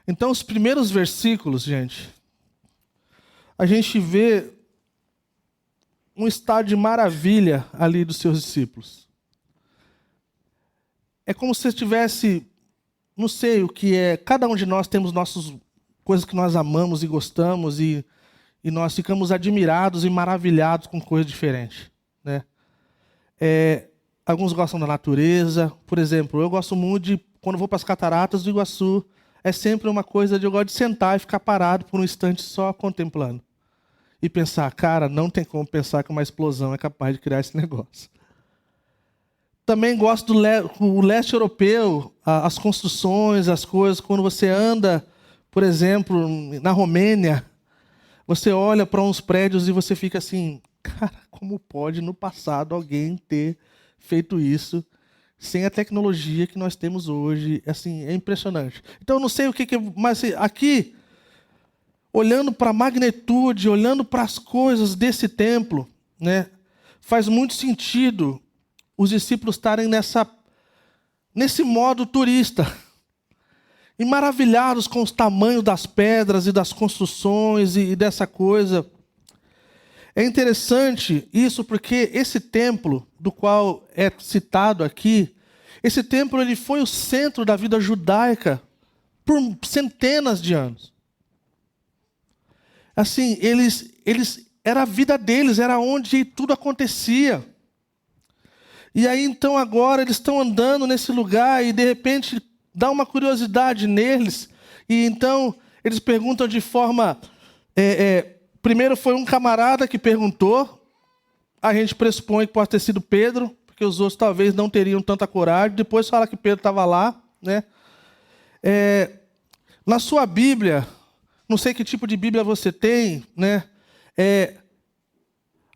Então, os primeiros versículos, gente, a gente vê um estado de maravilha ali dos seus discípulos. É como se tivesse, não sei o que é, cada um de nós temos nossas coisas que nós amamos e gostamos e nós ficamos admirados e maravilhados com coisas diferentes, né? Alguns gostam da natureza, por exemplo, eu gosto muito de, quando vou para as cataratas do Iguaçu, é sempre uma coisa de eu gosto de sentar e ficar parado por um instante só contemplando. E pensar, cara, não tem como pensar que uma explosão é capaz de criar esse negócio. Também gosto do leste europeu, as construções, as coisas. Quando você anda, por exemplo, na Romênia, você olha para uns prédios e você fica assim, cara, como pode no passado alguém ter feito isso sem a tecnologia que nós temos hoje? Assim, é impressionante. Então, eu não sei o que mas aqui, olhando para a magnitude, olhando para as coisas desse templo, né, faz muito sentido os discípulos estarem nesse modo turista, e maravilhados com os tamanhos das pedras e das construções e dessa coisa. É interessante isso porque esse templo, do qual é citado aqui, esse templo ele foi o centro da vida judaica por centenas de anos. Assim, era a vida deles, era onde tudo acontecia. E aí, então, agora eles estão andando nesse lugar e, de repente, dá uma curiosidade neles. E, então, eles perguntam de forma... primeiro foi um camarada que perguntou. A gente pressupõe que pode ter sido Pedro, porque os outros talvez não teriam tanta coragem. Depois fala que Pedro estava lá, né? Na sua Bíblia, não sei que tipo de Bíblia você tem, né?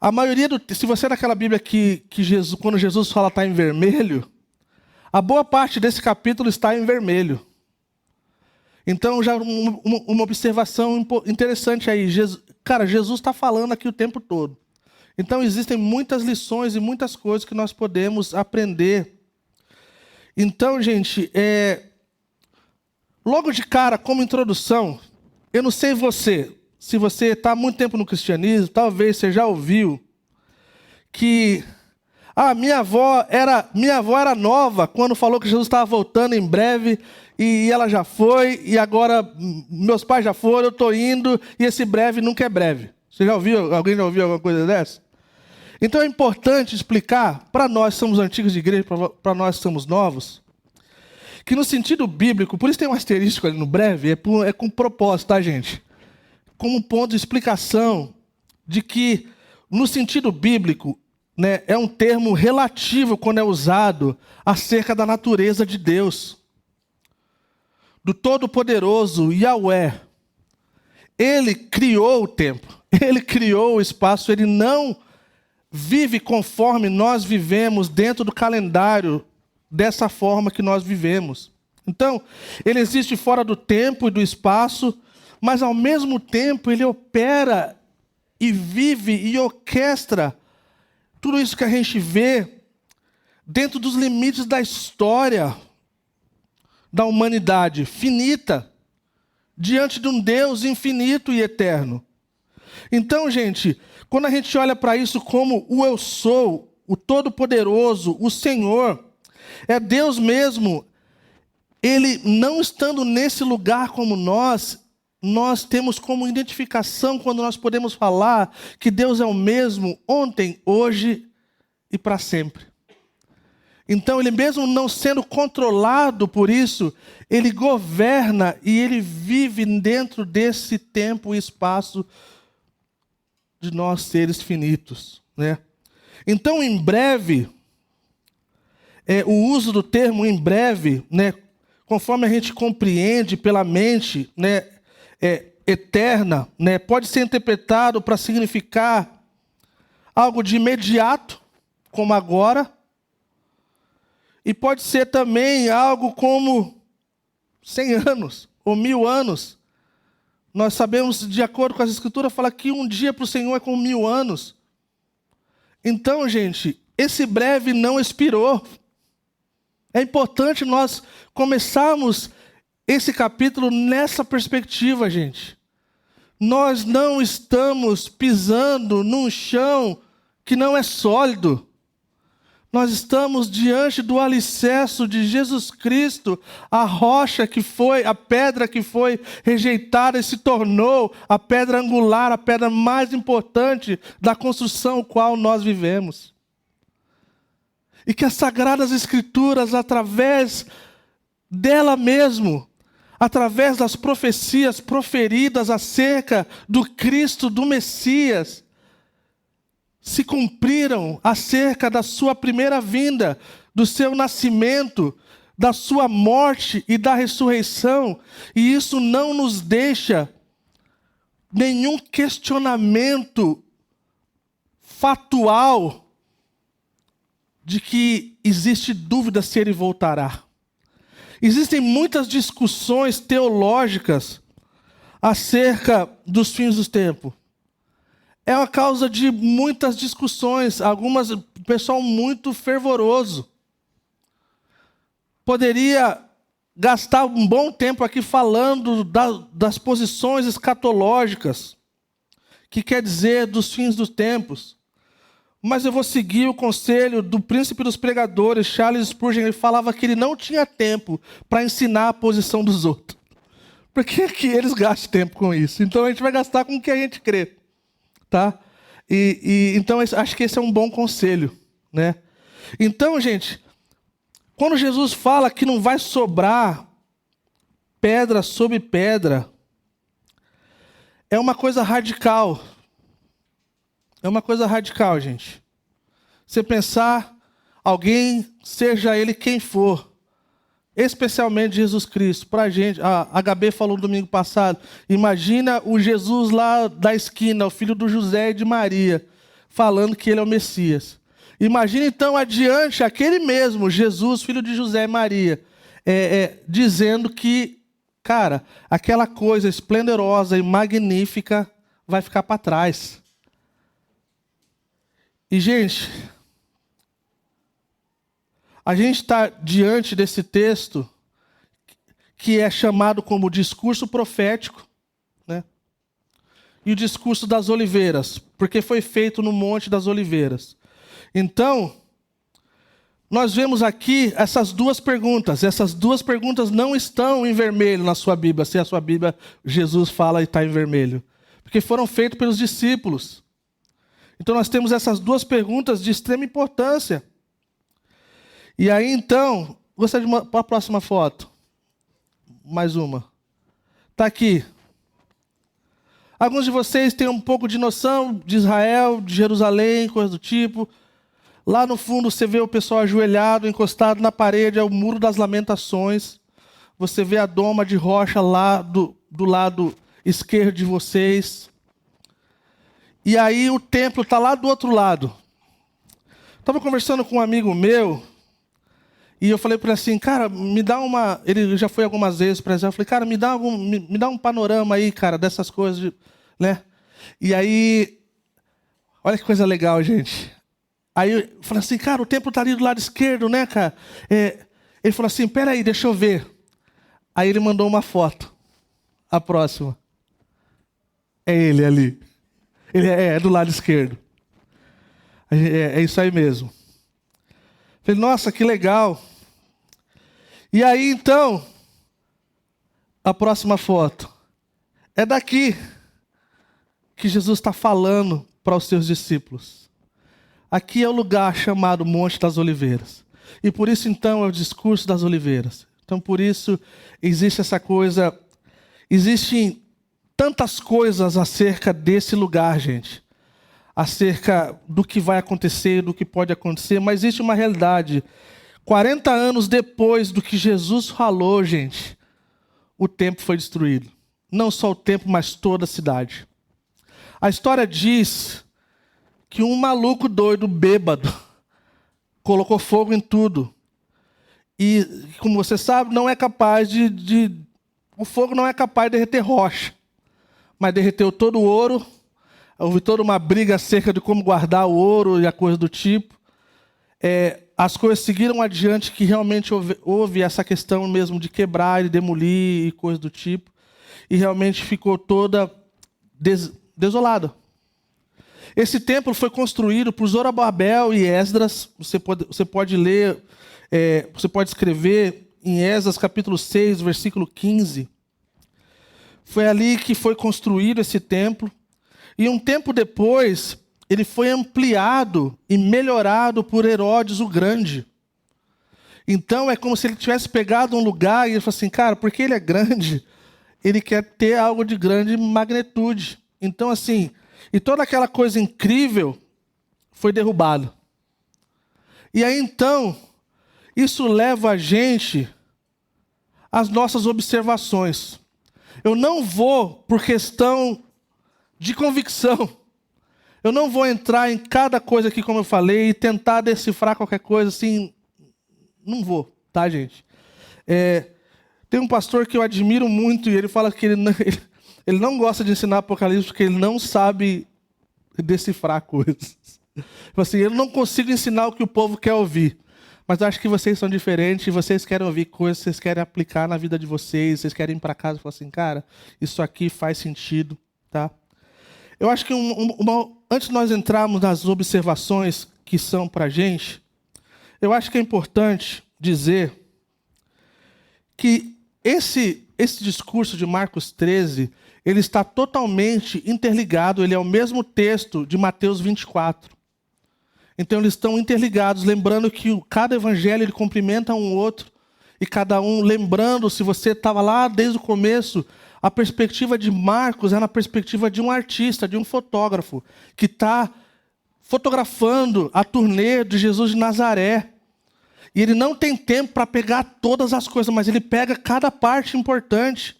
A maioria se você é daquela Bíblia que Jesus, quando Jesus fala está em vermelho, a boa parte desse capítulo está em vermelho. Então, já uma observação interessante aí. Jesus está falando aqui o tempo todo. Então, existem muitas lições e muitas coisas que nós podemos aprender. Então, gente, logo de cara, como introdução, eu não sei você, se você está há muito tempo no cristianismo, talvez você já ouviu que minha avó era nova quando falou que Jesus estava voltando em breve e ela já foi, e agora meus pais já foram, eu estou indo, e esse breve nunca é breve. Você já ouviu? Alguém já ouviu alguma coisa dessa? Então é importante explicar, para nós que somos antigos de igreja, para nós que somos novos, que no sentido bíblico, por isso tem um asterisco ali no breve, é com propósito, tá, gente? Como um ponto de explicação de que, no sentido bíblico, né, é um termo relativo quando é usado acerca da natureza de Deus, do Todo-Poderoso Yahweh. Ele criou o tempo, ele criou o espaço, ele não vive conforme nós vivemos dentro do calendário, dessa forma que nós vivemos. Então, ele existe fora do tempo e do espaço, mas ao mesmo tempo ele opera e vive e orquestra tudo isso que a gente vê dentro dos limites da história da humanidade finita, diante de um Deus infinito e eterno. Então, gente, quando a gente olha para isso como o eu sou, o Todo-Poderoso, o Senhor, é Deus mesmo. Ele não estando nesse lugar como nós temos como identificação quando nós podemos falar que Deus é o mesmo ontem, hoje e para sempre. Então, ele mesmo não sendo controlado por isso, ele governa e ele vive dentro desse tempo e espaço de nós seres finitos, né? Então, em breve, o uso do termo em breve, né, conforme a gente compreende pela mente, né, eterna, né, pode ser interpretado para significar algo de imediato, como agora, e pode ser também algo como 100 anos ou 1000 anos. Nós sabemos, de acordo com as Escrituras, fala que um dia para o Senhor é como 1000 anos. Então, gente, esse breve não expirou. É importante nós começarmos esse capítulo nessa perspectiva, gente. Nós não estamos pisando num chão que não é sólido. Nós estamos diante do alicerce de Jesus Cristo, a rocha que foi, a pedra que foi rejeitada e se tornou a pedra angular, a pedra mais importante da construção qual nós vivemos. E que as Sagradas Escrituras, através dela mesmo, através das profecias proferidas acerca do Cristo, do Messias, se cumpriram acerca da sua primeira vinda, do seu nascimento, da sua morte e da ressurreição, e isso não nos deixa nenhum questionamento fatual de que existe dúvida se ele voltará. Existem muitas discussões teológicas acerca dos fins dos tempos. É a causa de muitas discussões, algumas, pessoal muito fervoroso. Poderia gastar um bom tempo aqui falando das posições escatológicas, que quer dizer dos fins dos tempos. Mas eu vou seguir o conselho do príncipe dos pregadores, Charles Spurgeon. Ele falava que ele não tinha tempo para ensinar a posição dos outros. Por que eles gastam tempo com isso? Então a gente vai gastar com o que a gente crê. Tá? Então, acho que esse é um bom conselho, né? Então, gente, quando Jesus fala que não vai sobrar pedra sobre pedra, é uma coisa radical. É uma coisa radical, gente. Você pensar, alguém, seja ele quem for, especialmente Jesus Cristo, para a gente, a HB falou no domingo passado, imagina o Jesus lá da esquina, o filho do José e de Maria, falando que ele é o Messias. Imagina então adiante aquele mesmo, Jesus, filho de José e Maria, dizendo que, cara, aquela coisa esplendorosa e magnífica vai ficar para trás. E, gente, a gente está diante desse texto que é chamado como discurso profético, né? E o discurso das oliveiras, porque foi feito no Monte das Oliveiras. Então, nós vemos aqui essas duas perguntas. Essas duas perguntas não estão em vermelho na sua Bíblia, se a sua Bíblia Jesus fala e está em vermelho. Porque foram feitas pelos discípulos. Então nós temos essas duas perguntas de extrema importância. E aí, então, gostaria de para a próxima foto. Mais uma. Está aqui. Alguns de vocês têm um pouco de noção de Israel, de Jerusalém, coisa do tipo. Lá no fundo você vê o pessoal ajoelhado, encostado na parede, é o Muro das Lamentações. Você vê a doma de rocha lá do lado esquerdo de vocês. E aí o templo está lá do outro lado. Estava conversando com um amigo meu, e eu falei para ele assim, cara, me dá uma... Ele já foi algumas vezes para Israel. Eu falei, cara, me dá um panorama aí, cara, dessas coisas, né? E aí, olha que coisa legal, gente. Aí eu falei assim, cara, o templo está ali do lado esquerdo, né, cara? Ele falou assim, peraí, deixa eu ver. Aí ele mandou uma foto. A próxima. É ele ali. Ele é do lado esquerdo. É isso aí mesmo. Falei, nossa, que legal. E aí, então, a próxima foto. É daqui que Jesus está falando para os seus discípulos. Aqui é o lugar chamado Monte das Oliveiras. E por isso, então, é o discurso das oliveiras. Então, por isso, existe essa coisa... Existem tantas coisas acerca desse lugar, gente. Acerca do que vai acontecer, do que pode acontecer. Mas existe uma realidade. 40 anos depois do que Jesus falou, gente, o templo foi destruído. Não só o templo, mas toda a cidade. A história diz que um maluco doido, bêbado, colocou fogo em tudo. E, como você sabe, não é capaz o fogo não é capaz de derreter rocha. Mas derreteu todo o ouro. Houve toda uma briga acerca de como guardar o ouro e a coisa do tipo. as coisas seguiram adiante, que realmente houve essa questão mesmo de quebrar e demolir e coisa do tipo, e realmente ficou toda desolada. Esse templo foi construído por Zorobabel e Esdras. Você pode ler, você pode escrever em Esdras capítulo 6, versículo 15. Foi ali que foi construído esse templo. E um tempo depois, ele foi ampliado e melhorado por Herodes o Grande. Então é como se ele tivesse pegado um lugar e ele falou assim, cara, porque ele é grande, ele quer ter algo de grande magnitude. Então assim, e toda aquela coisa incrível foi derrubada. E aí então, isso leva a gente às nossas observações. Eu não vou, por questão de convicção, eu não vou entrar em cada coisa aqui, como eu falei, e tentar decifrar qualquer coisa assim. Não vou, tá, gente? Tem um pastor que eu admiro muito e ele fala que ele não gosta de ensinar Apocalipse porque ele não sabe decifrar coisas. Assim, eu não consigo ensinar o que o povo quer ouvir. Mas eu acho que vocês são diferentes, vocês querem ouvir coisas, vocês querem aplicar na vida de vocês, vocês querem ir para casa e falar assim, cara, isso aqui faz sentido, tá? Eu acho que antes de nós entrarmos nas observações que são para a gente, eu acho que é importante dizer que esse discurso de Marcos 13, ele está totalmente interligado, ele é o mesmo texto de Mateus 24. Então eles estão interligados, lembrando que cada evangelho ele cumprimenta um outro, e cada um lembrando, se você estava lá desde o começo, a perspectiva de Marcos é na perspectiva de um artista, de um fotógrafo, que está fotografando a turnê de Jesus de Nazaré. E ele não tem tempo para pegar todas as coisas, mas ele pega cada parte importante.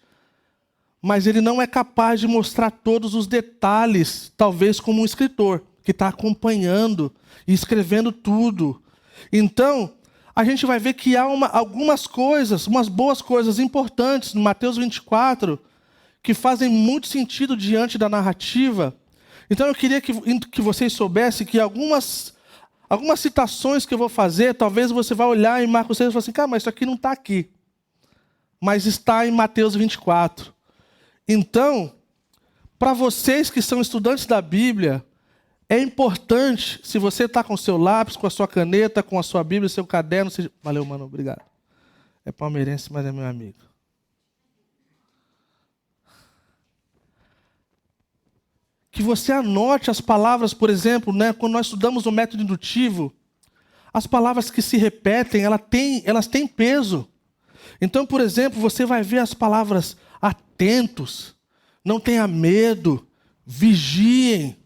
Mas ele não é capaz de mostrar todos os detalhes, talvez como um escritor, que está acompanhando e escrevendo tudo. Então, a gente vai ver que há algumas coisas, umas boas coisas importantes no Mateus 24, que fazem muito sentido diante da narrativa. Então eu queria que vocês soubessem que algumas citações que eu vou fazer, talvez você vá olhar em Marcos 6 e falar assim, cara, mas isso aqui não está aqui. Mas está em Mateus 24. Então, para vocês que são estudantes da Bíblia, é importante, se você está com o seu lápis, com a sua caneta, com a sua Bíblia, seu caderno... Valeu, mano, obrigado. É palmeirense, mas é meu amigo. Que você anote as palavras, por exemplo, né, quando nós estudamos o método indutivo, as palavras que se repetem, elas têm peso. Então, por exemplo, você vai ver as palavras atentos, não tenha medo, vigiem.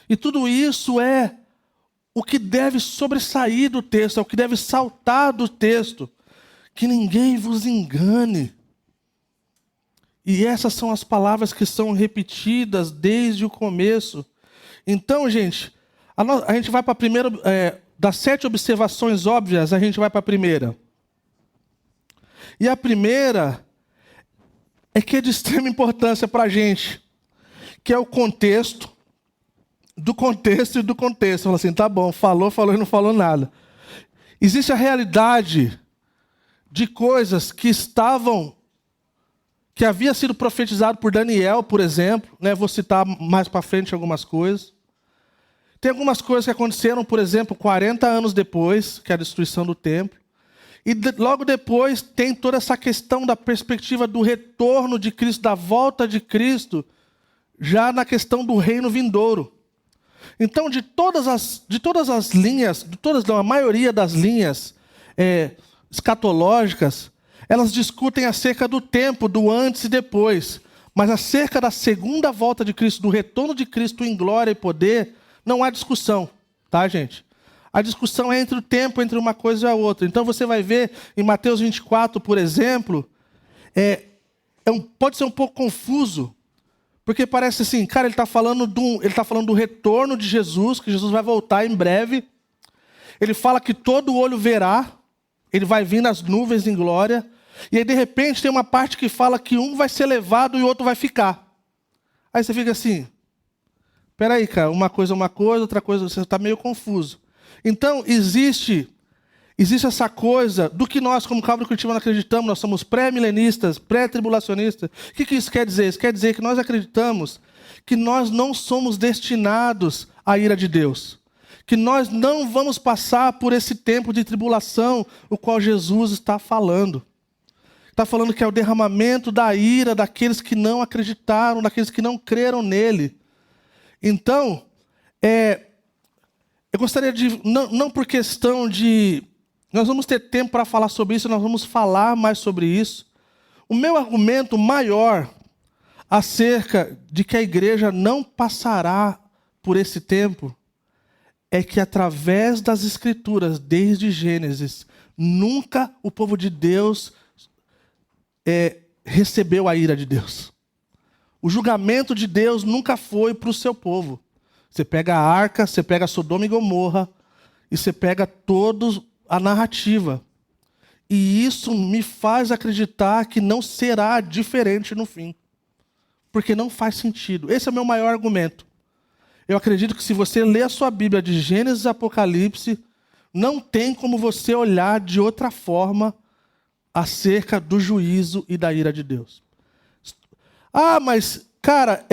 E tudo isso é o que deve sobressair do texto, é o que deve saltar do texto. Que ninguém vos engane. E essas são as palavras que são repetidas desde o começo. Então, gente, a gente vai para a primeira, das 7 observações óbvias, a gente vai para a primeira. E a primeira é que é de extrema importância para a gente, que é o contexto, do contexto e do contexto. Fala assim, tá bom, falou e não falou nada. Existe a realidade de coisas que havia sido profetizado por Daniel, por exemplo, né? Vou citar mais para frente algumas coisas. Tem algumas coisas que aconteceram, por exemplo, 40 anos depois, que é a destruição do templo. E logo depois tem toda essa questão da perspectiva do retorno de Cristo, da volta de Cristo, já na questão do reino vindouro. Então, de todas as linhas, a maioria das linhas escatológicas, elas discutem acerca do tempo, do antes e depois. Mas acerca da segunda volta de Cristo, do retorno de Cristo em glória e poder, não há discussão, tá, gente? A discussão é entre o tempo, entre uma coisa e a outra. Então você vai ver em Mateus 24, por exemplo, pode ser um pouco confuso, porque parece assim, cara, ele está falando do retorno de Jesus, que Jesus vai voltar em breve. Ele fala que todo olho verá, ele vai vir nas nuvens em glória. E aí, de repente, tem uma parte que fala que um vai ser levado e o outro vai ficar. Aí você fica assim, peraí, cara, uma coisa é uma coisa, outra coisa, você está meio confuso. Então, existe essa coisa do que nós, como Calvary Curitiba, acreditamos. Nós somos pré-milenistas, pré-tribulacionistas. O que isso quer dizer? Isso quer dizer que nós acreditamos que nós não somos destinados à ira de Deus. Que nós não vamos passar por esse tempo de tribulação, o qual Jesus está falando. Está falando que é o derramamento da ira daqueles que não acreditaram, daqueles que não creram nele. Então, eu gostaria de, não por questão de... Nós vamos ter tempo para falar sobre isso, nós vamos falar mais sobre isso. O meu argumento maior acerca de que a igreja não passará por esse tempo é que através das Escrituras, desde Gênesis, nunca o povo de Deus recebeu a ira de Deus. O julgamento de Deus nunca foi para o seu povo. Você pega a arca, você pega Sodoma e Gomorra, e você pega toda a narrativa. E isso me faz acreditar que não será diferente no fim. Porque não faz sentido. Esse é o meu maior argumento. Eu acredito que se você ler a sua Bíblia de Gênesis e Apocalipse, não tem como você olhar de outra forma acerca do juízo e da ira de Deus. Ah, mas, cara,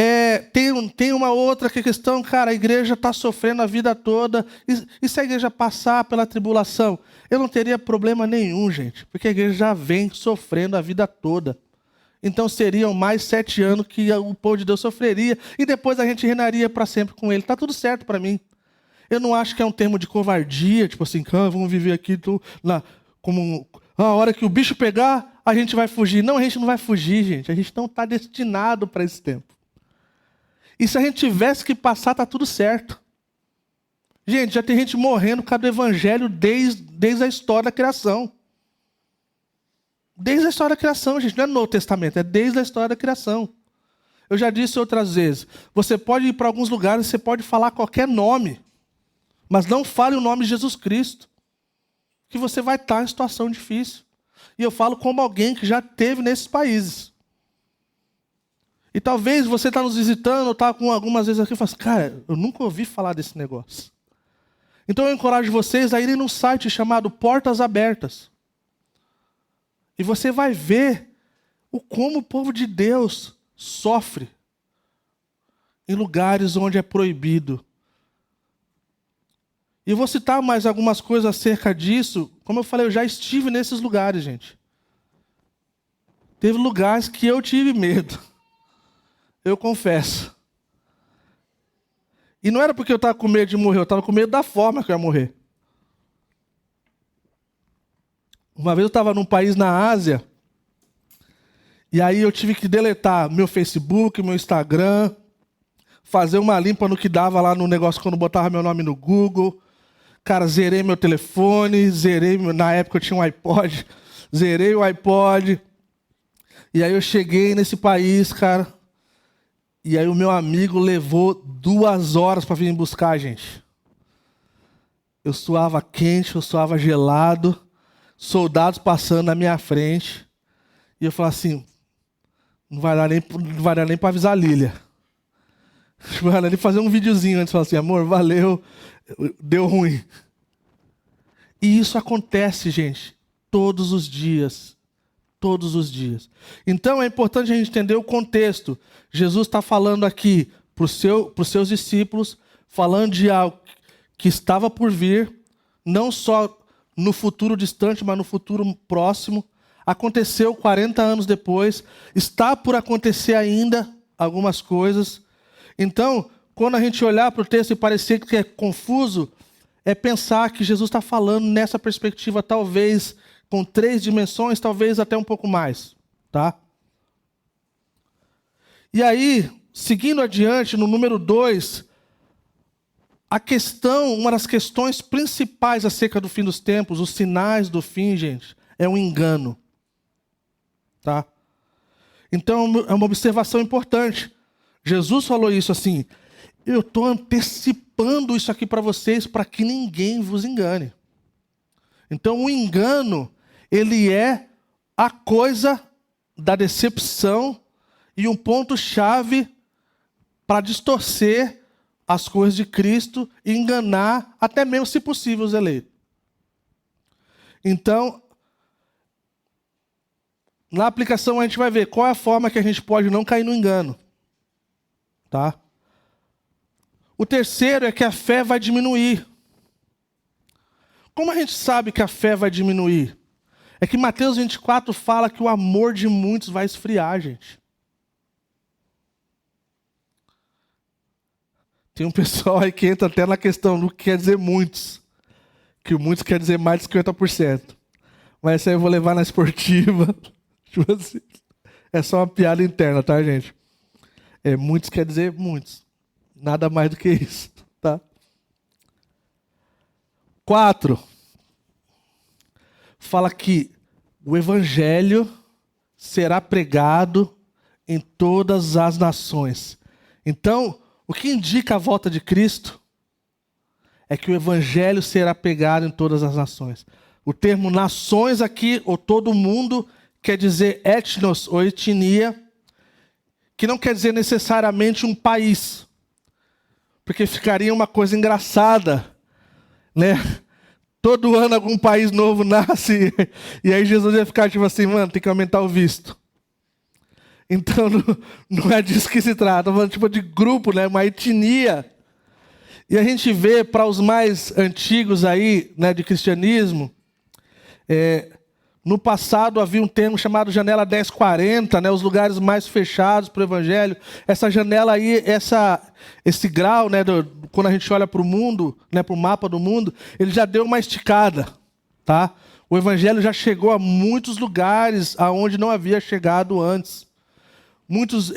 tem uma outra questão, cara, a igreja está sofrendo a vida toda, e se a igreja passar pela tribulação? Eu não teria problema nenhum, gente, porque a igreja já vem sofrendo a vida toda. Então seriam mais 7 anos que o povo de Deus sofreria, e depois a gente reinaria para sempre com ele. Está tudo certo para mim. Eu não acho que é um termo de covardia, tipo assim, vamos viver aqui como a hora que o bicho pegar, a gente vai fugir. Não, a gente não vai fugir, gente. A gente não está destinado para esse tempo. E se a gente tivesse que passar, está tudo certo. Gente, já tem gente morrendo por causa do evangelho desde a história da criação. Desde a história da criação, gente. Não é no Testamento, é desde a história da criação. Eu já disse outras vezes. Você pode ir para alguns lugares, você pode falar qualquer nome. Mas não fale o nome de Jesus Cristo. Que você vai estar em situação difícil. E eu falo como alguém que já esteve nesses países. E talvez você está nos visitando, ou está com algumas vezes aqui e fala assim, cara, eu nunca ouvi falar desse negócio. Então eu encorajo vocês a irem num site chamado Portas Abertas. E você vai ver como o povo de Deus sofre em lugares onde é proibido. E eu vou citar mais algumas coisas acerca disso. Como eu falei, eu já estive nesses lugares, gente. Teve lugares que eu tive medo. Eu confesso. E não era porque eu estava com medo de morrer, eu estava com medo da forma que eu ia morrer. Uma vez eu estava num país na Ásia, e aí eu tive que deletar meu Facebook, meu Instagram, fazer uma limpa no que dava lá no negócio quando botava meu nome no Google. Cara, zerei meu telefone, na época eu tinha um iPod, zerei o iPod. E aí eu cheguei nesse país, cara, e aí o meu amigo levou 2 horas para vir me buscar, gente. Eu suava quente, eu suava gelado, soldados passando na minha frente, e eu falava assim, não vai dar nem para avisar a Lília. Não vai dar nem fazer um videozinho antes, falar assim, amor, valeu, deu ruim. E isso acontece, gente, todos os dias. Todos os dias. Então é importante a gente entender o contexto. Jesus está falando aqui para os seus discípulos, falando de algo que estava por vir, não só no futuro distante, mas no futuro próximo. Aconteceu 40 anos depois, está por acontecer ainda algumas coisas. Então, quando a gente olhar para o texto e parecer que é confuso, é pensar que Jesus está falando nessa perspectiva, talvez com 3 dimensões, talvez até um pouco mais, tá? E aí, seguindo adiante, no número 2, uma das questões principais acerca do fim dos tempos, os sinais do fim, gente, é o engano, tá? Então, é uma observação importante. Jesus falou isso assim, eu estou antecipando isso aqui para vocês, para que ninguém vos engane. Então, o engano, ele é a coisa da decepção e um ponto-chave para distorcer as coisas de Cristo e enganar, até mesmo, se possível, os eleitos. Então, na aplicação a gente vai ver qual é a forma que a gente pode não cair no engano. Tá? O terceiro é que a fé vai diminuir. Como a gente sabe que a fé vai diminuir? É que Mateus 24 fala que o amor de muitos vai esfriar, gente. Tem um pessoal aí que entra até na questão do que quer dizer muitos. Que muitos quer dizer mais de 50%. Mas essa aí eu vou levar na esportiva. Tipo assim, é só uma piada interna, tá, gente? Muitos quer dizer muitos. Nada mais do que isso, tá? 4. Fala que o evangelho será pregado em todas as nações. Então, o que indica a volta de Cristo é que o evangelho será pregado em todas as nações. O termo nações aqui, ou todo mundo, quer dizer etnos ou etnia, que não quer dizer necessariamente um país. Porque ficaria uma coisa engraçada, né? Todo ano algum país novo nasce, e aí Jesus ia ficar tipo assim, mano, tem que aumentar o visto. Então não é disso que se trata, estamos falando tipo de grupo, né? Uma etnia. E a gente vê para os mais antigos aí, né, de cristianismo, no passado havia um termo chamado janela 1040, né, os lugares mais fechados para o evangelho. Essa janela aí, esse grau, né, quando a gente olha para o mundo, né, para o mapa do mundo, ele já deu uma esticada, tá? O evangelho já chegou a muitos lugares aonde não havia chegado antes. Muitos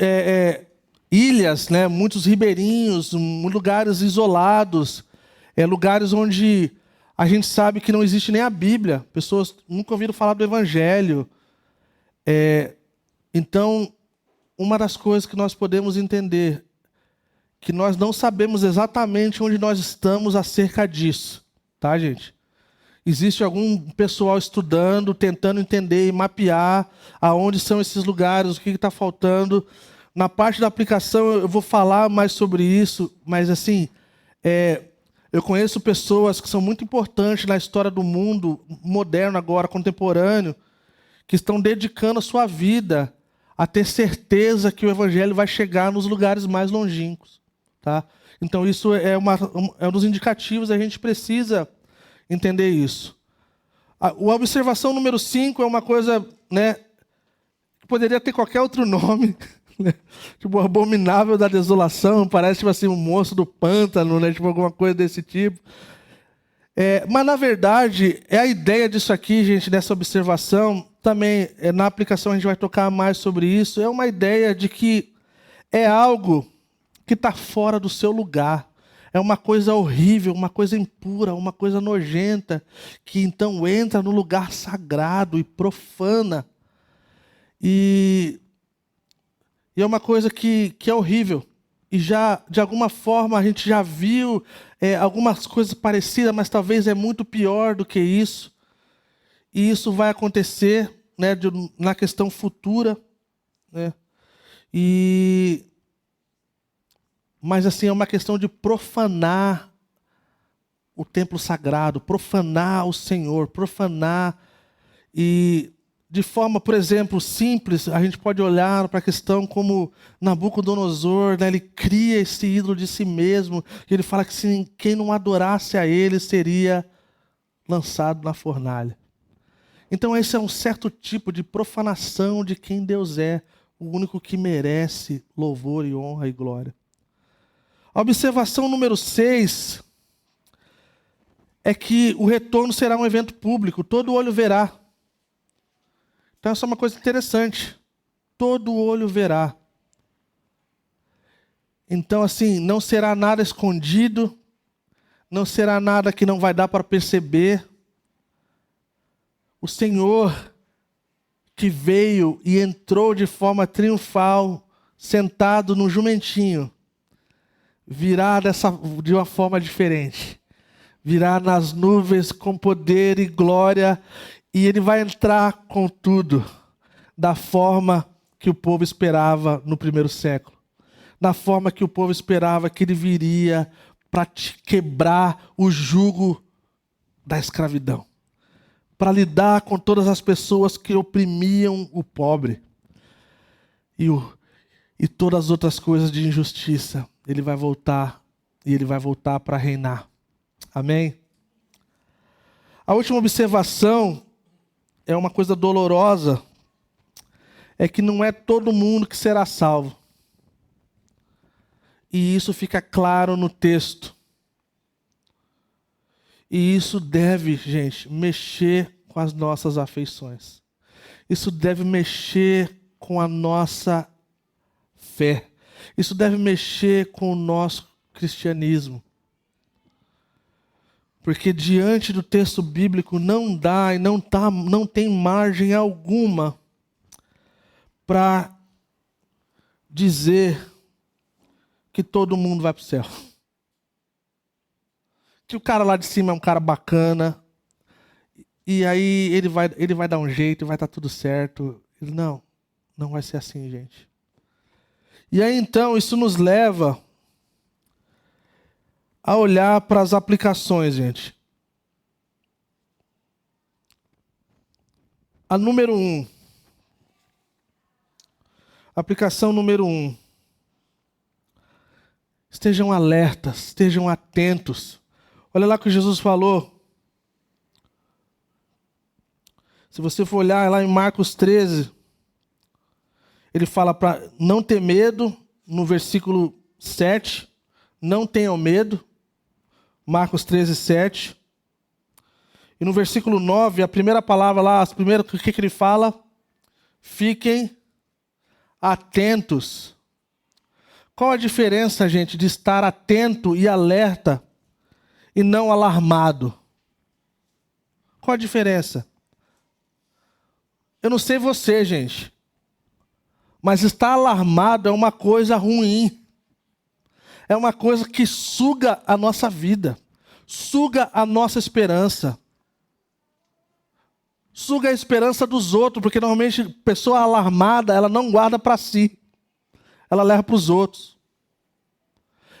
ilhas, né, muitos ribeirinhos, lugares isolados, lugares onde a gente sabe que não existe nem a Bíblia. Pessoas nunca ouviram falar do Evangelho. Então, uma das coisas que nós podemos entender, que nós não sabemos exatamente onde nós estamos acerca disso. Tá, gente? Existe algum pessoal estudando, tentando entender e mapear aonde são esses lugares, o que está faltando. Na parte da aplicação eu vou falar mais sobre isso, mas assim, eu conheço pessoas que são muito importantes na história do mundo moderno agora, contemporâneo, que estão dedicando a sua vida a ter certeza que o evangelho vai chegar nos lugares mais longínquos. Tá? Então isso é um dos indicativos, a gente precisa entender isso. A observação número 5 é uma coisa, né, que poderia ter qualquer outro nome, né? Tipo, o abominável da desolação, parece tipo assim, um monstro do pântano, né? Tipo, alguma coisa desse tipo. Mas, na verdade, a ideia disso aqui, gente, dessa observação, também, na aplicação a gente vai tocar mais sobre isso, é uma ideia de que é algo que está fora do seu lugar. É uma coisa horrível, uma coisa impura, uma coisa nojenta, que então entra no lugar sagrado e profana. E é uma coisa que é horrível. E já, de alguma forma, a gente já viu algumas coisas parecidas, mas talvez é muito pior do que isso. E isso vai acontecer, né, na questão futura. Né? Mas assim, é uma questão de profanar o templo sagrado, profanar o Senhor, profanar. E de forma, por exemplo, simples, a gente pode olhar para a questão como Nabucodonosor, né, ele cria esse ídolo de si mesmo, e ele fala que quem não adorasse a ele seria lançado na fornalha. Então esse é um certo tipo de profanação de quem Deus é, o único que merece louvor e honra e glória. A observação número 6 é que o retorno será um evento público, todo olho verá. Então essa é uma coisa interessante. Todo olho verá. Então assim, não será nada escondido, não será nada que não vai dar para perceber. O Senhor que veio e entrou de forma triunfal, sentado no jumentinho, virá de uma forma diferente. Virá nas nuvens com poder e glória, e ele vai entrar com tudo, da forma que o povo esperava no primeiro século. na forma que o povo esperava, que ele viria para quebrar o jugo da escravidão, para lidar com todas as pessoas que oprimiam o pobre e todas as outras coisas de injustiça. Ele vai voltar, e ele vai voltar para reinar. Amém? A última observação é uma coisa dolorosa, é que não é todo mundo que será salvo. E isso fica claro no texto. E isso deve, gente, mexer com as nossas afeições. Isso deve mexer com a nossa fé. Isso deve mexer com o nosso cristianismo. Porque diante do texto bíblico não dá e não tem margem alguma para dizer que todo mundo vai para o céu. Que o cara lá de cima é um cara bacana, e aí ele vai dar um jeito, vai estar tudo certo. Não vai ser assim, gente. E aí então isso nos leva a olhar para as aplicações, gente. A número 1. Aplicação número 1. Estejam alertas, estejam atentos. Olha lá o que Jesus falou. Se você for olhar lá em Marcos 13, ele fala para não ter medo, no versículo 7. Não tenham medo. Marcos 13, 7. E no versículo 9, a primeira palavra lá, o que ele fala? Fiquem atentos. Qual a diferença, gente, de estar atento e alerta e não alarmado? Qual a diferença? Eu não sei você, gente, mas estar alarmado é uma coisa ruim. É uma coisa que suga a nossa vida, suga a nossa esperança, suga a esperança dos outros, porque normalmente pessoa alarmada, ela não guarda para si, ela leva para os outros.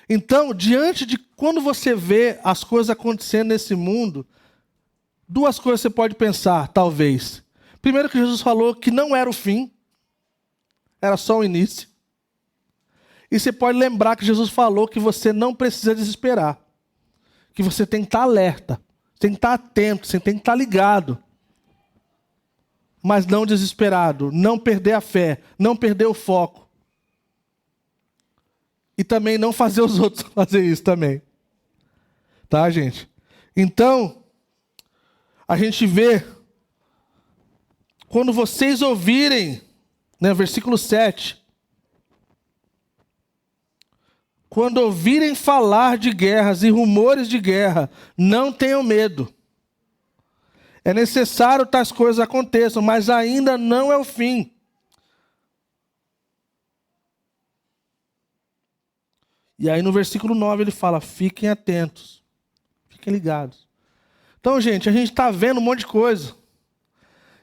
Então, diante de quando você vê as coisas acontecendo nesse mundo, duas coisas você pode pensar, talvez. Primeiro, que Jesus falou que não era o fim, era só o início. E você pode lembrar que Jesus falou que você não precisa desesperar. Que você tem que estar alerta, tem que estar atento, você tem que estar ligado. Mas não desesperado, não perder a fé, não perder o foco. E também não fazer os outros fazer isso também. Tá, gente? Então, a gente vê, quando vocês ouvirem, né, versículo 7, quando ouvirem falar de guerras e rumores de guerra, não tenham medo. É necessário que tais coisas aconteçam, mas ainda não é o fim. E aí no versículo 9 ele fala, fiquem atentos, fiquem ligados. Então, gente, a gente está vendo um monte de coisa.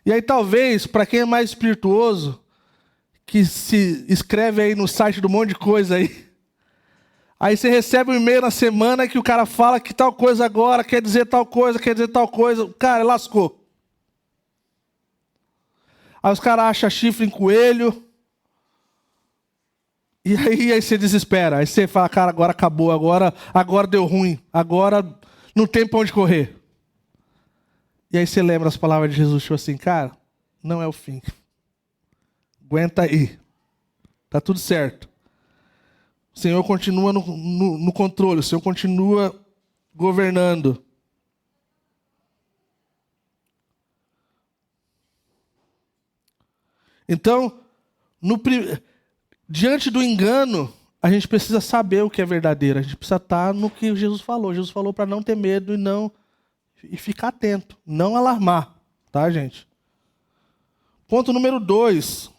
E aí talvez, para quem é mais espirituoso, que se inscreve aí no site do monte de coisa aí você recebe um e-mail na semana que o cara fala que tal coisa agora quer dizer tal coisa, cara, lascou. Aí os caras acham chifre em coelho. E aí você desespera. Aí você fala, cara, agora acabou, agora deu ruim, agora não tem pra onde correr. E aí você lembra as palavras de Jesus, tipo assim, cara, não é o fim. Aguenta aí. Tá tudo certo. O Senhor continua no controle, o Senhor continua governando. Então, diante do engano, a gente precisa saber o que é verdadeiro. A gente precisa estar no que Jesus falou. Jesus falou para não ter medo e ficar atento, não alarmar, tá, gente? Ponto número 2.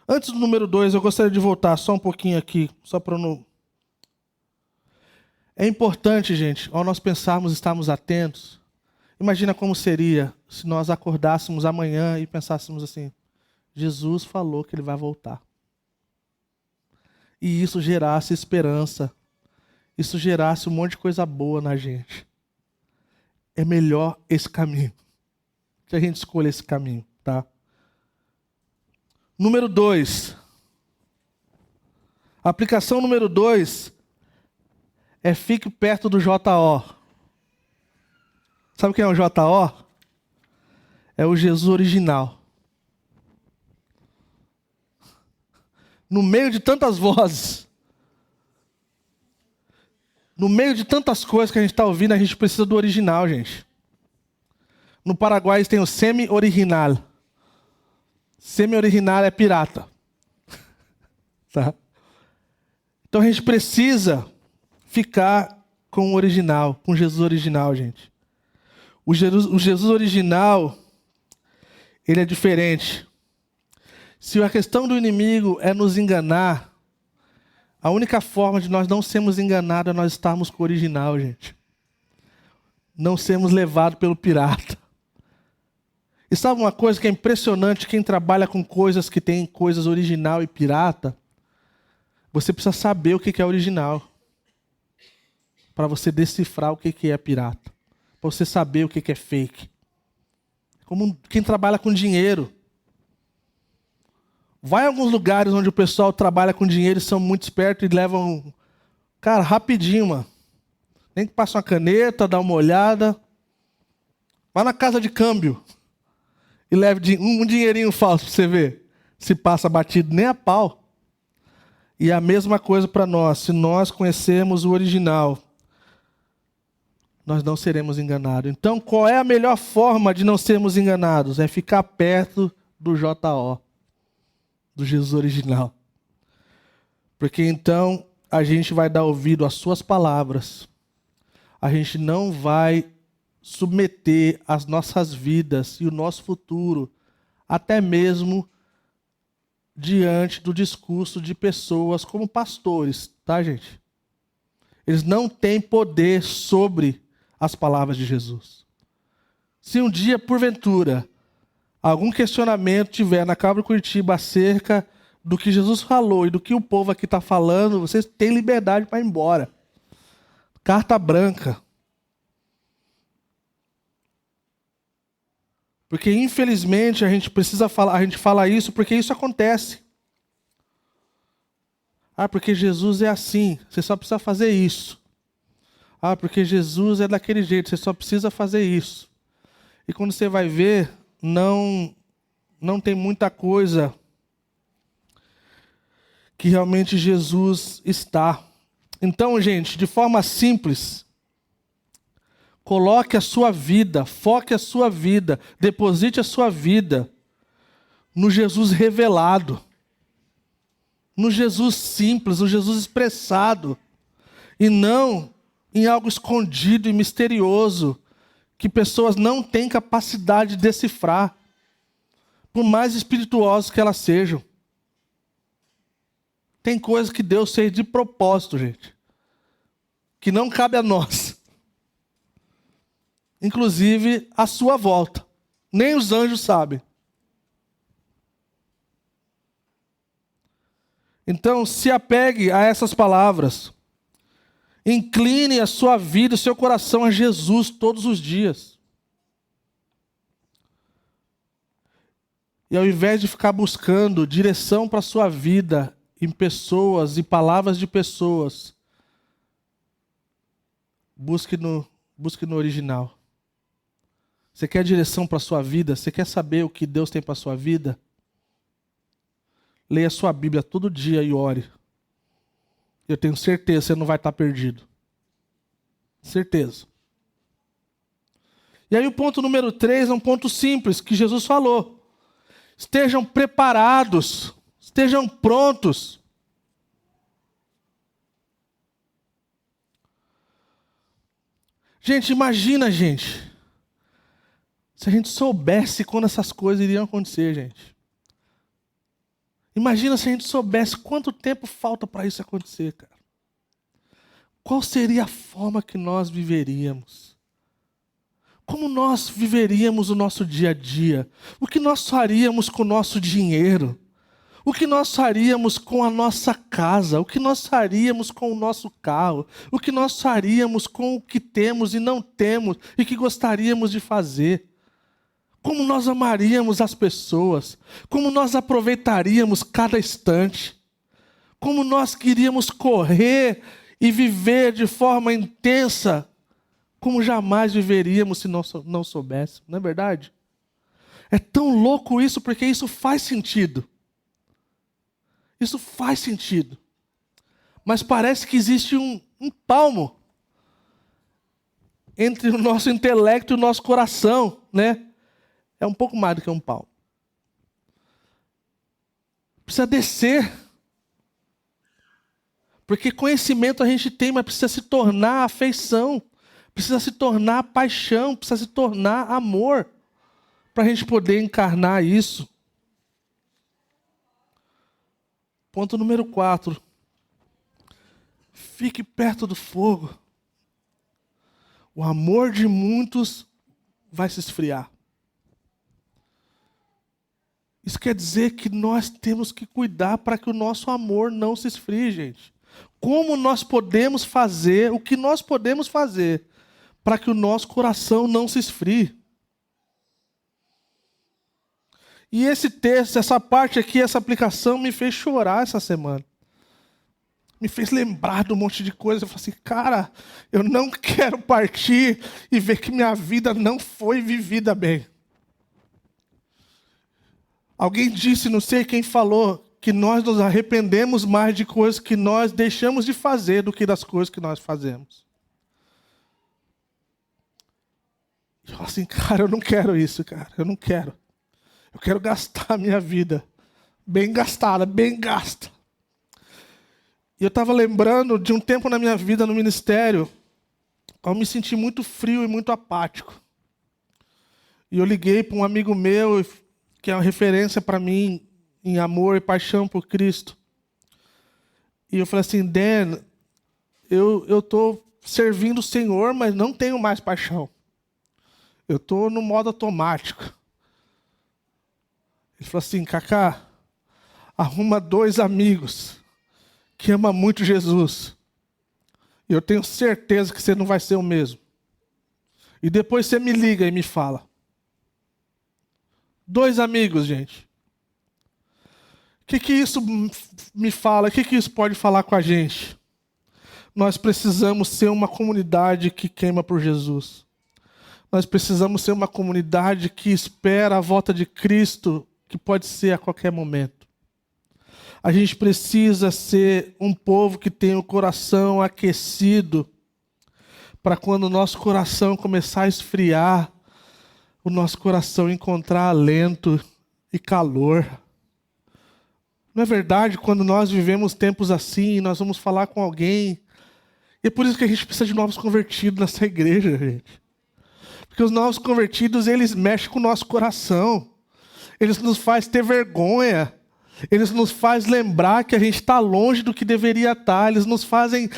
Antes do número 2, eu gostaria de voltar só um pouquinho aqui, só para não... É importante, gente, ao nós pensarmos, estarmos atentos. Imagina como seria se nós acordássemos amanhã e pensássemos assim: Jesus falou que ele vai voltar. E isso gerasse esperança. Isso gerasse um monte de coisa boa na gente. É melhor esse caminho. Que a gente escolha esse caminho, tá? Número 2. A aplicação número 2 é fique perto do JO. Sabe quem é o JO? É o Jesus original. No meio de tantas vozes, no meio de tantas coisas que a gente está ouvindo, a gente precisa do original, gente. No Paraguai eles têm o semi-original. Semi-original é pirata. Tá? Então a gente precisa ficar com o original, com Jesus original, gente. O Jesus original, ele é diferente. Se a questão do inimigo é nos enganar, a única forma de nós não sermos enganados é nós estarmos com o original, gente. Não sermos levados pelo pirata. E sabe uma coisa que é impressionante? Quem trabalha com coisas que tem coisas original e pirata, você precisa saber o que é original. Para você decifrar o que é pirata. Para você saber o que é fake. Como quem trabalha com dinheiro. Vai em alguns lugares onde o pessoal trabalha com dinheiro e são muito espertos e levam... Cara, rapidinho, mano. Nem que passe uma caneta, dá uma olhada. Vai na casa de câmbio. E leve um dinheirinho falso para você ver. Se passa batido nem a pau. E a mesma coisa para nós. Se nós conhecermos o original, nós não seremos enganados. Então, qual é a melhor forma de não sermos enganados? É ficar perto do JO. Do Jesus original. Porque então a gente vai dar ouvido às suas palavras. A gente não vai submeter as nossas vidas e o nosso futuro, até mesmo diante do discurso de pessoas como pastores, tá, gente? Eles não têm poder sobre as palavras de Jesus. Se um dia, porventura, algum questionamento tiver na Câmara de Curitiba acerca do que Jesus falou e do que o povo aqui está falando, vocês têm liberdade para ir embora. Carta branca. Porque, infelizmente, a gente precisa falar, a gente fala isso porque isso acontece. Ah, porque Jesus é assim, você só precisa fazer isso. Ah, porque Jesus é daquele jeito, você só precisa fazer isso. E quando você vai ver, não tem muita coisa que realmente Jesus está. Então, gente, de forma simples, coloque a sua vida, foque a sua vida, deposite a sua vida no Jesus revelado, no Jesus simples, no Jesus expressado, e não em algo escondido e misterioso, que pessoas não têm capacidade de decifrar, por mais espirituosos que elas sejam. Tem coisas que Deus fez de propósito, gente, que não cabe a nós. Inclusive a sua volta. Nem os anjos sabem. Então, se apegue a essas palavras. Incline a sua vida, o seu coração a Jesus todos os dias. E ao invés de ficar buscando direção para a sua vida em pessoas e palavras de pessoas, busque no original. Você quer direção para a sua vida? Você quer saber o que Deus tem para a sua vida? Leia a sua Bíblia todo dia e ore. Eu tenho certeza que você não vai estar perdido. Certeza. E aí o ponto número 3 é um ponto simples que Jesus falou. Estejam preparados. Estejam prontos. Gente, imagina, gente. Se a gente soubesse quando essas coisas iriam acontecer, gente. Imagina se a gente soubesse quanto tempo falta para isso acontecer, cara. Qual seria a forma que nós viveríamos? Como nós viveríamos o nosso dia a dia? O que nós faríamos com o nosso dinheiro? O que nós faríamos com a nossa casa? O que nós faríamos com o nosso carro? O que nós faríamos com o que temos e não temos e que gostaríamos de fazer? Como nós amaríamos as pessoas? Como nós aproveitaríamos cada instante? Como nós queríamos correr e viver de forma intensa, como jamais viveríamos se não soubéssemos, não é verdade? É tão louco isso, porque isso faz sentido. Isso faz sentido. Mas parece que existe um palmo entre o nosso intelecto e o nosso coração, né? É um pouco mais do que um palmo. Precisa descer. Porque conhecimento a gente tem, mas precisa se tornar afeição. Precisa se tornar paixão. Precisa se tornar amor. Para a gente poder encarnar isso. Ponto número 4. Fique perto do fogo. O amor de muitos vai se esfriar. Isso quer dizer que nós temos que cuidar para que o nosso amor não se esfrie, gente. Como nós podemos fazer, o que nós podemos fazer para que o nosso coração não se esfrie? E esse texto, essa parte aqui, essa aplicação me fez chorar essa semana. Me fez lembrar de um monte de coisa. Eu falei assim, cara, eu não quero partir e ver que minha vida não foi vivida bem. Alguém disse, não sei quem falou, que nós nos arrependemos mais de coisas que nós deixamos de fazer do que das coisas que nós fazemos. E eu falei assim, cara, eu não quero isso, cara, eu não quero. Eu quero gastar a minha vida, bem gastada, bem gasta. E eu estava lembrando de um tempo na minha vida no ministério, eu me senti muito frio e muito apático. E eu liguei para um amigo meu, que é uma referência para mim em amor e paixão por Cristo. E eu falei assim, Dan, eu estou servindo o Senhor, mas não tenho mais paixão. Eu estou no modo automático. Ele falou assim, Cacá, arruma 2 amigos que amam muito Jesus. E eu tenho certeza que você não vai ser o mesmo. E depois você me liga e me fala. 2 amigos, gente. O que isso me fala? O que isso pode falar com a gente? Nós precisamos ser uma comunidade que queima por Jesus. Nós precisamos ser uma comunidade que espera a volta de Cristo, que pode ser a qualquer momento. A gente precisa ser um povo que tem o coração aquecido, para quando o nosso coração começar a esfriar, o nosso coração encontrar alento e calor. Não é verdade? Quando nós vivemos tempos assim, nós vamos falar com alguém, e é por isso que a gente precisa de novos convertidos nessa igreja, gente. Porque os novos convertidos, eles mexem com o nosso coração. Eles nos fazem ter vergonha. Eles nos fazem lembrar que a gente está longe do que deveria estar. Eles nos fazem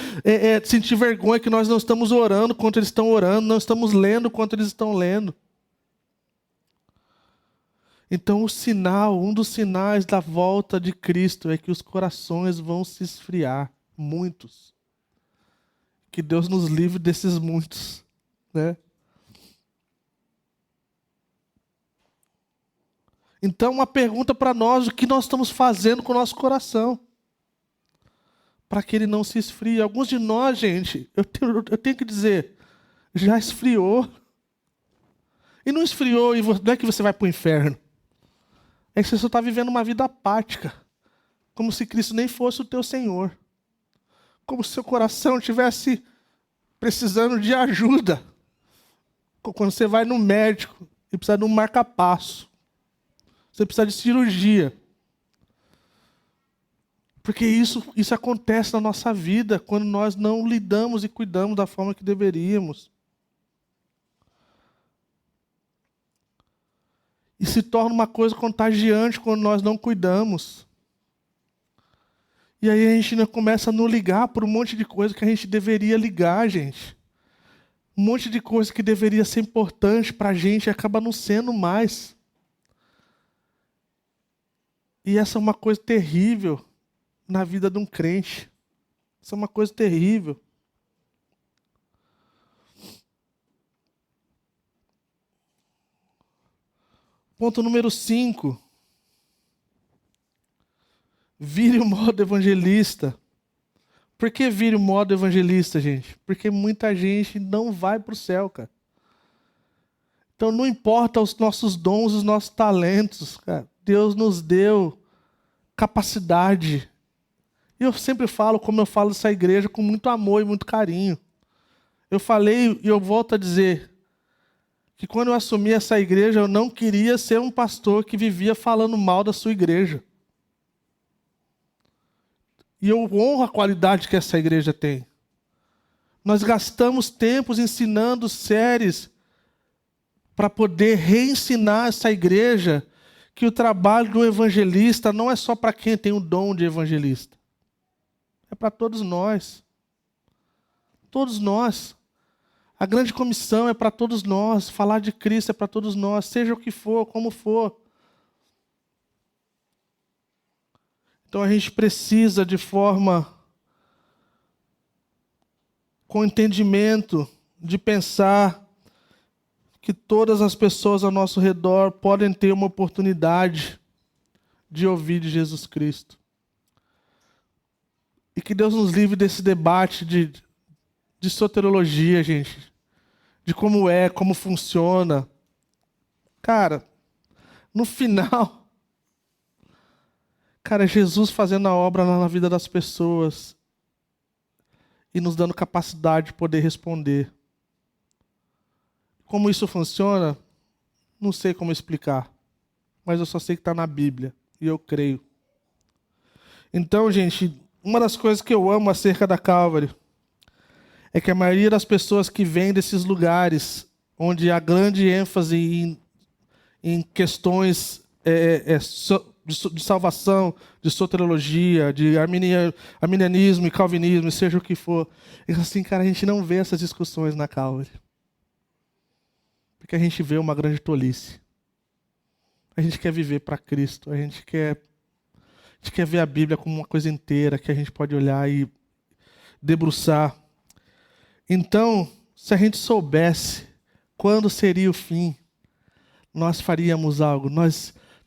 sentir vergonha que nós não estamos orando quanto eles estão orando, não estamos lendo quanto eles estão lendo. Então um dos sinais da volta de Cristo é que os corações vão se esfriar. Muitos. Que Deus nos livre desses muitos, né? Então, uma pergunta para nós, o que nós estamos fazendo com o nosso coração? Para que ele não se esfrie. Alguns de nós, gente, eu tenho que dizer, já esfriou. E não esfriou, e não é que você vai para o inferno. É que você só está vivendo uma vida apática. Como se Cristo nem fosse o teu Senhor. Como se seu coração estivesse precisando de ajuda. Quando você vai no médico e precisa de um marca-passo. Você precisa de cirurgia. Porque isso acontece na nossa vida quando nós não lidamos e cuidamos da forma que deveríamos. E se torna uma coisa contagiante quando nós não cuidamos. E aí a gente começa a não ligar por um monte de coisa que a gente deveria ligar, gente. Um monte de coisa que deveria ser importante para a gente acaba não sendo mais. E essa é uma coisa terrível na vida de um crente. Isso é uma coisa terrível. Ponto número 5. Vire o modo evangelista. Por que vire o modo evangelista, gente? Porque muita gente não vai para o céu, cara. Então não importa os nossos dons, os nossos talentos, cara. Deus nos deu capacidade. E eu sempre falo, como eu falo dessa igreja, com muito amor e muito carinho. Eu falei e eu volto a dizer que quando eu assumi essa igreja, eu não queria ser um pastor que vivia falando mal da sua igreja. E eu honro a qualidade que essa igreja tem. Nós gastamos tempos ensinando séries para poder reensinar essa igreja que o trabalho do evangelista não é só para quem tem o dom de evangelista. É para todos nós. Todos nós. A grande comissão é para todos nós. Falar de Cristo é para todos nós. Seja o que for, como for. Então a gente precisa de forma com entendimento de pensar que todas as pessoas ao nosso redor podem ter uma oportunidade de ouvir de Jesus Cristo. E que Deus nos livre desse debate de soteriologia, gente. De como funciona. Cara, no final, cara, é Jesus fazendo a obra na vida das pessoas e nos dando capacidade de poder responder. Como isso funciona, não sei como explicar, mas eu só sei que está na Bíblia e eu creio. Então, gente, uma das coisas que eu amo acerca da Calvary é que a maioria das pessoas que vêm desses lugares onde há grande ênfase em questões de salvação, de soteriologia, de arminianismo e calvinismo, seja o que for. E assim, cara, a gente não vê essas discussões na Calvary. Porque a gente vê uma grande tolice. A gente quer viver para Cristo. A gente quer ver a Bíblia como uma coisa inteira, que a gente pode olhar e debruçar. Então, se a gente soubesse quando seria o fim, nós faríamos algo.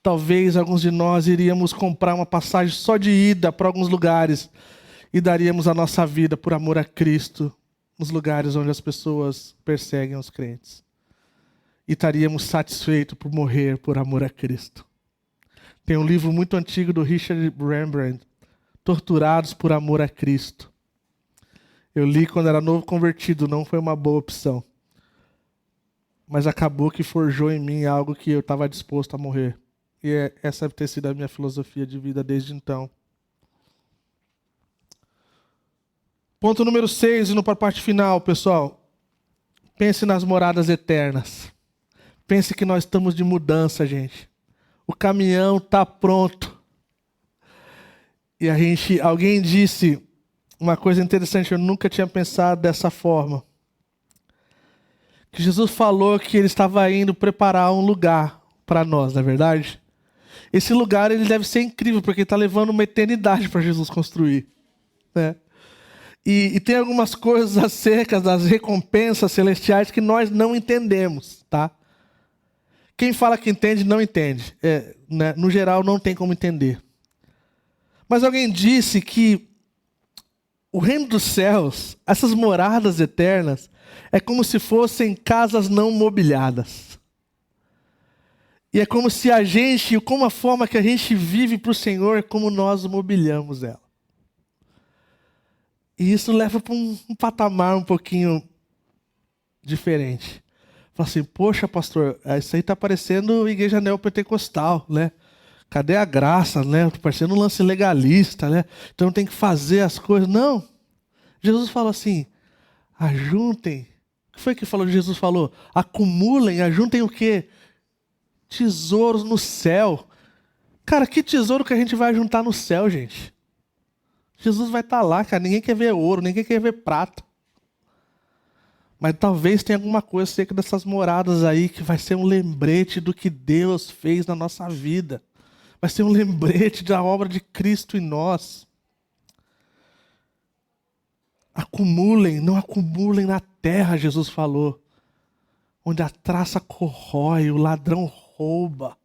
Talvez alguns de nós iríamos comprar uma passagem só de ida para alguns lugares e daríamos a nossa vida por amor a Cristo nos lugares onde as pessoas perseguem os crentes. E estaríamos satisfeitos por morrer por amor a Cristo. Tem um livro muito antigo do Richard Rembrandt, Torturados por Amor a Cristo. Eu li quando era novo convertido, não foi uma boa opção. Mas acabou que forjou em mim algo que eu estava disposto a morrer. E essa deve ter sido a minha filosofia de vida desde então. Ponto número 6, indo para a parte final, pessoal. Pense nas moradas eternas. Pense que nós estamos de mudança, gente. O caminhão está pronto. E alguém disse uma coisa interessante, eu nunca tinha pensado dessa forma. Que Jesus falou que ele estava indo preparar um lugar para nós, não é verdade? Esse lugar ele deve ser incrível, porque ele está levando uma eternidade para Jesus construir. Né? E tem algumas coisas acerca das recompensas celestiais que nós não entendemos, tá? Quem fala que entende, não entende. Né? No geral, não tem como entender. Mas alguém disse que o reino dos céus, essas moradas eternas, é como se fossem casas não mobiliadas. E é como se como a forma que a gente vive para o Senhor é como nós mobiliamos ela. E isso leva para um patamar um pouquinho diferente. Fala assim, poxa, pastor, isso aí está parecendo igreja neopentecostal, né? Cadê a graça, né? Está parecendo um lance legalista, né? Então tem que fazer as coisas. Não. Jesus fala assim, ajuntem. O que foi que Jesus falou? Acumulem, ajuntem o quê? Tesouros no céu. Cara, que tesouro que a gente vai juntar no céu, gente? Jesus vai estar lá, cara. Ninguém quer ver ouro, ninguém quer ver prata. Mas talvez tenha alguma coisa acerca dessas moradas aí que vai ser um lembrete do que Deus fez na nossa vida. Vai ser um lembrete da obra de Cristo em nós. Acumulem, não acumulem na terra, Jesus falou. Onde a traça corrói, o ladrão rouba.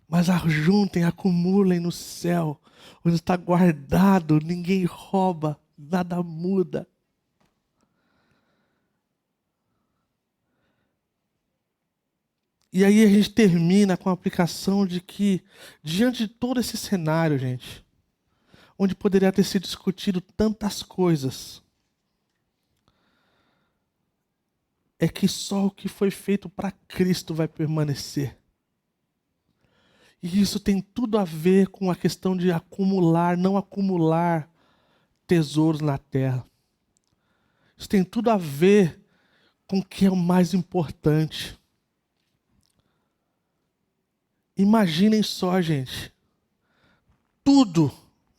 Mas ajuntem, acumulem no céu. Onde está guardado, ninguém rouba, nada muda. E aí a gente termina com a aplicação de que, diante de todo esse cenário, gente, onde poderia ter sido discutido tantas coisas, é que só o que foi feito para Cristo vai permanecer. E isso tem tudo a ver com a questão de acumular, não acumular tesouros na terra. Isso tem tudo a ver com o que é o mais importante. Imaginem só, gente,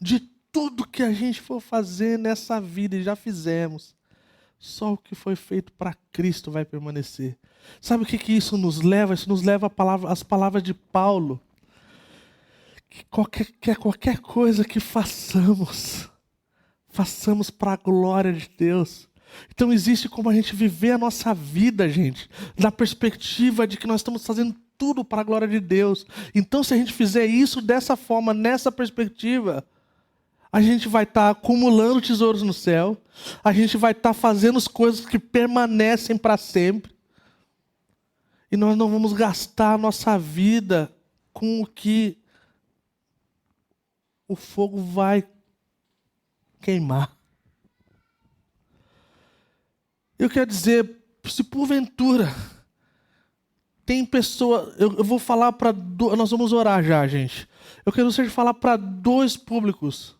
de tudo que a gente for fazer nessa vida e já fizemos, só o que foi feito para Cristo vai permanecer. Sabe o que isso nos leva? Isso nos leva às palavras de Paulo. Que qualquer coisa que façamos para a glória de Deus. Então existe como a gente viver a nossa vida, gente, na perspectiva de que nós estamos fazendo tudo para a glória de Deus. Então se a gente fizer isso dessa forma, nessa perspectiva, a gente vai estar acumulando tesouros no céu, a gente vai estar fazendo as coisas que permanecem para sempre, e nós não vamos gastar a nossa vida com o que o fogo vai queimar. Eu quero dizer, se porventura tem pessoa, eu vou falar para, nós vamos orar já, gente. Eu quero falar para dois públicos.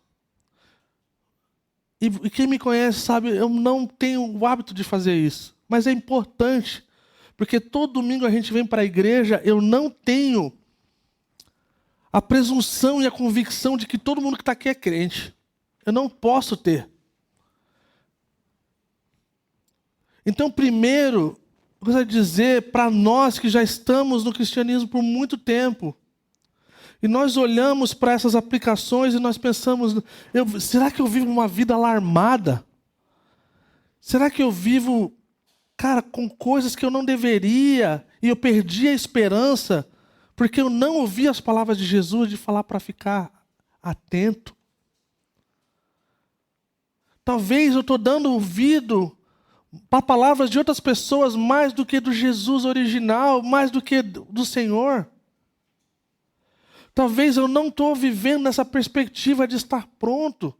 E quem me conhece sabe, eu não tenho o hábito de fazer isso. Mas é importante, porque todo domingo a gente vem para a igreja, eu não tenho a presunção e a convicção de que todo mundo que está aqui é crente. Eu não posso ter. Então, primeiro, eu gostaria de dizer para nós que já estamos no cristianismo por muito tempo, e nós olhamos para essas aplicações e nós pensamos, será que eu vivo uma vida alarmada? Será que eu vivo, com coisas que eu não deveria, e eu perdi a esperança, porque eu não ouvi as palavras de Jesus de falar para ficar atento? Talvez eu estou dando ouvido para palavras de outras pessoas mais do que do Jesus original, mais do que do Senhor. Talvez eu não estou vivendo nessa perspectiva de estar pronto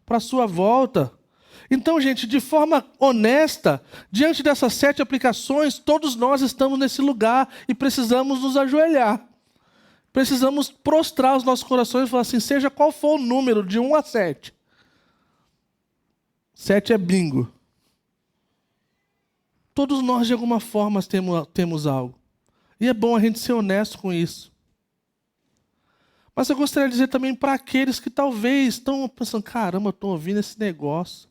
para a sua volta. Então, gente, de forma honesta, diante dessas 7 aplicações, todos nós estamos nesse lugar e precisamos nos ajoelhar. Precisamos prostrar os nossos corações e falar assim, seja qual for o número, de 1 a 7. 7 é bingo. Todos nós, de alguma forma, temos algo. E é bom a gente ser honesto com isso. Mas eu gostaria de dizer também para aqueles que talvez estão pensando, caramba, eu estou ouvindo esse negócio.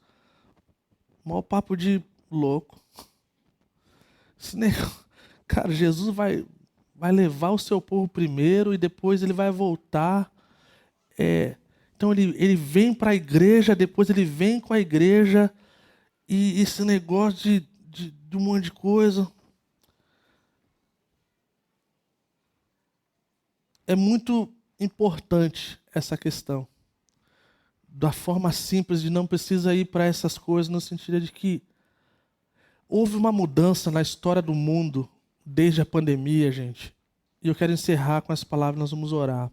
Maior papo de louco. Esse negócio, cara, Jesus vai levar o seu povo primeiro e depois ele vai voltar. Então ele vem para a igreja, depois ele vem com a igreja. E esse negócio de um monte de coisa. É muito importante essa questão. Da forma simples de não precisa ir para essas coisas, no sentido de que houve uma mudança na história do mundo desde a pandemia, gente. E eu quero encerrar com essa palavra, nós vamos orar.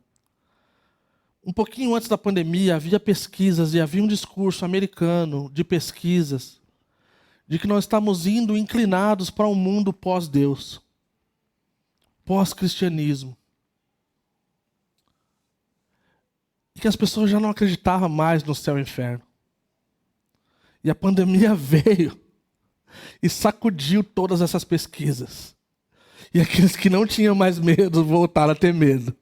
Um pouquinho antes da pandemia, havia pesquisas e havia um discurso americano de pesquisas de que nós estamos indo inclinados para um mundo pós-Deus, pós-cristianismo. E que as pessoas já não acreditavam mais no céu e inferno. E a pandemia veio e sacudiu todas essas pesquisas. E aqueles que não tinham mais medo voltaram a ter medo.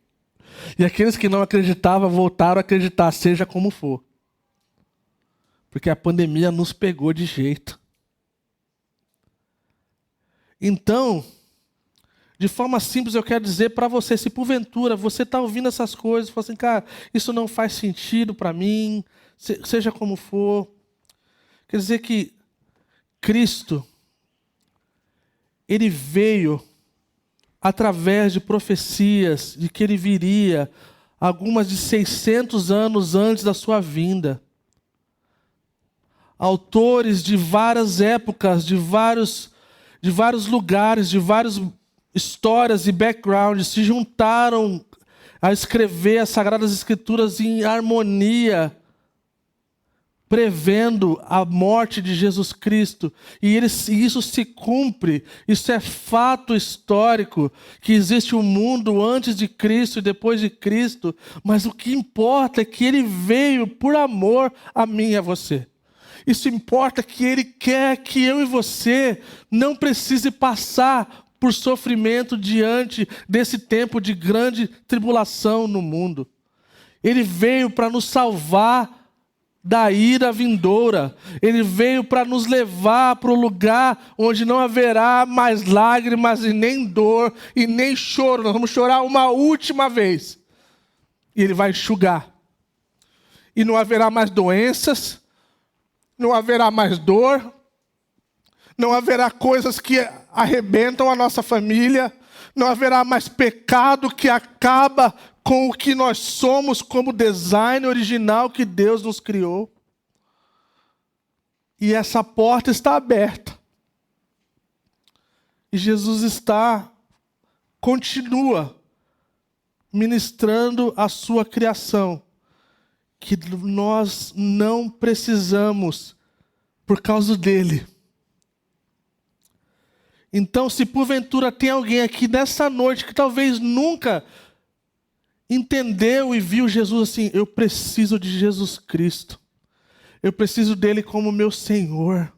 E aqueles que não acreditavam voltaram a acreditar, seja como for. Porque a pandemia nos pegou de jeito. Então, de forma simples, eu quero dizer para você, se porventura você está ouvindo essas coisas, fala assim, cara, isso não faz sentido para mim, seja como for. Quer dizer que Cristo, Ele veio através de profecias de que Ele viria algumas de 600 anos antes da sua vinda. Autores de várias épocas, de vários lugares, de várias histórias e backgrounds se juntaram a escrever as Sagradas Escrituras em harmonia, prevendo a morte de Jesus Cristo. E isso se cumpre, isso é fato histórico, que existe um mundo antes de Cristo e depois de Cristo, mas o que importa é que Ele veio por amor a mim e a você. Isso importa que Ele quer que eu e você não precise passar por sofrimento diante desse tempo de grande tribulação no mundo. Ele veio para nos salvar da ira vindoura. Ele veio para nos levar para o lugar onde não haverá mais lágrimas e nem dor e nem choro. Nós vamos chorar uma última vez. E Ele vai enxugar. E não haverá mais doenças, não haverá mais dor, não haverá coisas que arrebentam a nossa família, não haverá mais pecado que acaba com o que nós somos como design original que Deus nos criou. E essa porta está aberta. E Jesus continua ministrando a sua criação, que nós não precisamos por causa dele. Então, se porventura tem alguém aqui nessa noite que talvez nunca entendeu e viu Jesus assim, eu preciso de Jesus Cristo. Eu preciso dele como meu Senhor.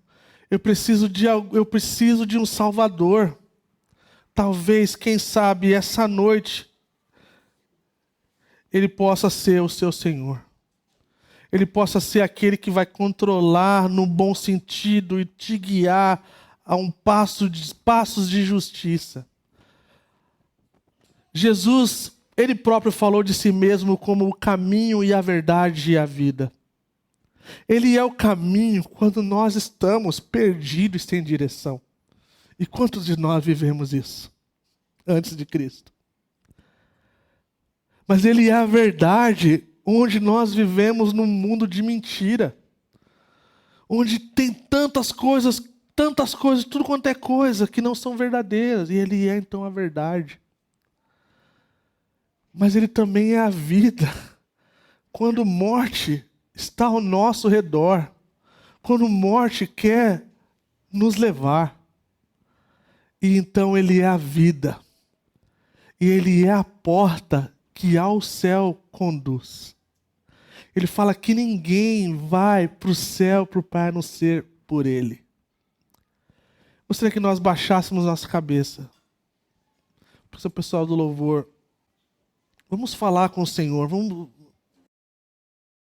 Eu preciso de um Salvador. Talvez, quem sabe, essa noite Ele possa ser o seu Senhor. Ele possa ser aquele que vai controlar no bom sentido e te guiar a passos de justiça. Jesus, Ele próprio falou de si mesmo como o caminho e a verdade e a vida. Ele é o caminho quando nós estamos perdidos sem direção. E quantos de nós vivemos isso antes de Cristo? Mas Ele é a verdade onde nós vivemos num mundo de mentira. Onde tem tantas coisas, tudo quanto é coisa que não são verdadeiras. E Ele é então a verdade. Mas Ele também é a vida. Quando morte está ao nosso redor. Quando morte quer nos levar. E então Ele é a vida. E Ele é a porta que ao céu conduz. Ele fala que ninguém vai para o céu, para o Pai, a não ser por Ele. Gostaria que nós baixássemos nossa cabeça. Para o pessoal do louvor, vamos falar com o Senhor, vamos